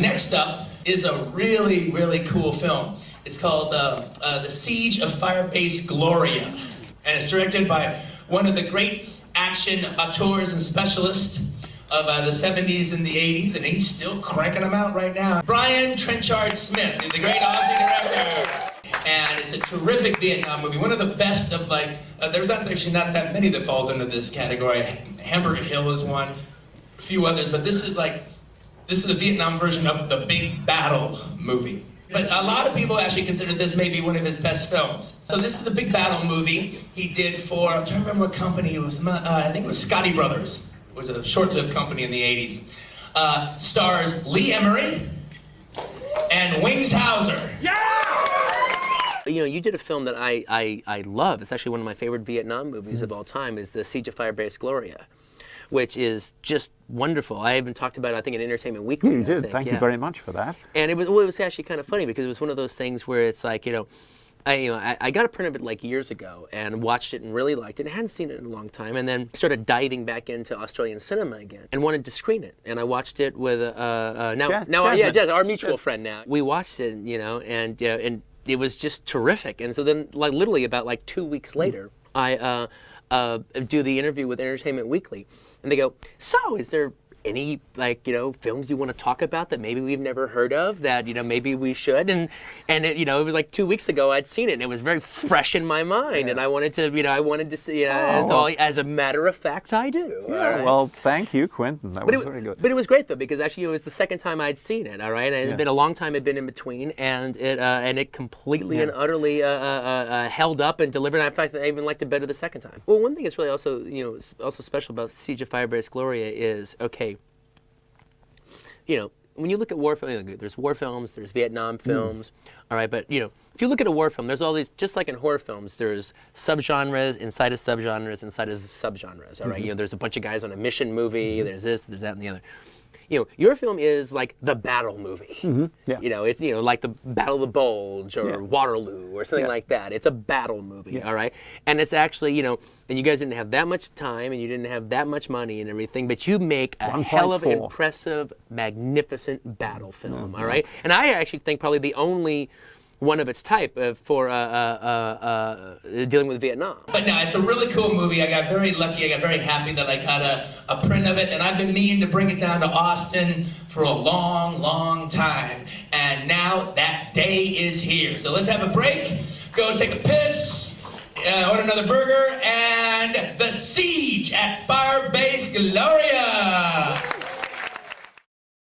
Next up is a really, really cool film. It's called The Siege of Firebase Gloria. And it's directed by one of the great action auteurs and specialists of the 70s and the 80s, and he's still cranking them out right now. Brian Trenchard-Smith, the great Aussie director. And it's a terrific Vietnam movie, one of the best of there's actually not that many that falls into this category. Hamburger Hill is one, a few others, but this is a Vietnam version of the Big Battle movie. But a lot of people actually consider this maybe one of his best films. So this is the Big Battle movie he did for, I'm trying to remember what company it was, I think it was Scotty Brothers. It was a short-lived company in the 80s. Stars Lee Emery and Wings Hauser. Yeah! You know, you did a film that I love. It's actually one of my favorite Vietnam movies of all time, is the Siege of Firebase Gloria, which is just wonderful. I even talked about it, I think, in Entertainment Weekly. You did. Thank you very much for that. And it was actually kind of funny because it was one of those things where it's like, I got a print of it like years ago and watched it and really liked it. I hadn't seen it in a long time, and then started diving back into Australian cinema again and wanted to screen it. And I watched it with Jazz, our mutual friend now. We watched it, and it was just terrific. And so then, literally about 2 weeks later, I do the interview with Entertainment Weekly, and they go, "So, is there any films you want to talk about that maybe we've never heard of that maybe we should?" And it was like 2 weeks ago I'd seen it, and it was very fresh in my mind, and I wanted to see it. As a matter of fact, I do. Yeah, right? Well, thank you, Quentin. That was very good. But it was great though, because actually it was the second time I'd seen it. All right, and it had been a long time. Had been in between, and it completely and utterly held up and delivered. In fact, I even liked it better the second time. Well, one thing that's really also special about Siege of Firebase Gloria is, okay, when you look at war films, there's war films, there's Vietnam films, all right, but if you look at a war film, there's all these, just like in horror films, there's subgenres inside of subgenres inside of subgenres, all right? There's a bunch of guys on a mission movie, there's this, there's that, and the other. Your film is like the battle movie. It's like the Battle of the Bulge or Waterloo or something like that. It's a battle movie, all right? And it's actually, and you guys didn't have that much time and you didn't have that much money and everything, but you make a hell of an impressive, magnificent battle film, all right? And I actually think probably the only one of its type for dealing with Vietnam. But no, it's a really cool movie. I got very lucky. I got very happy that I got a print of it, and I've been meaning to bring it down to Austin for a long, long time. And now that day is here. So let's have a break, go take a piss, order another burger, and the Siege at Firebase Gloria.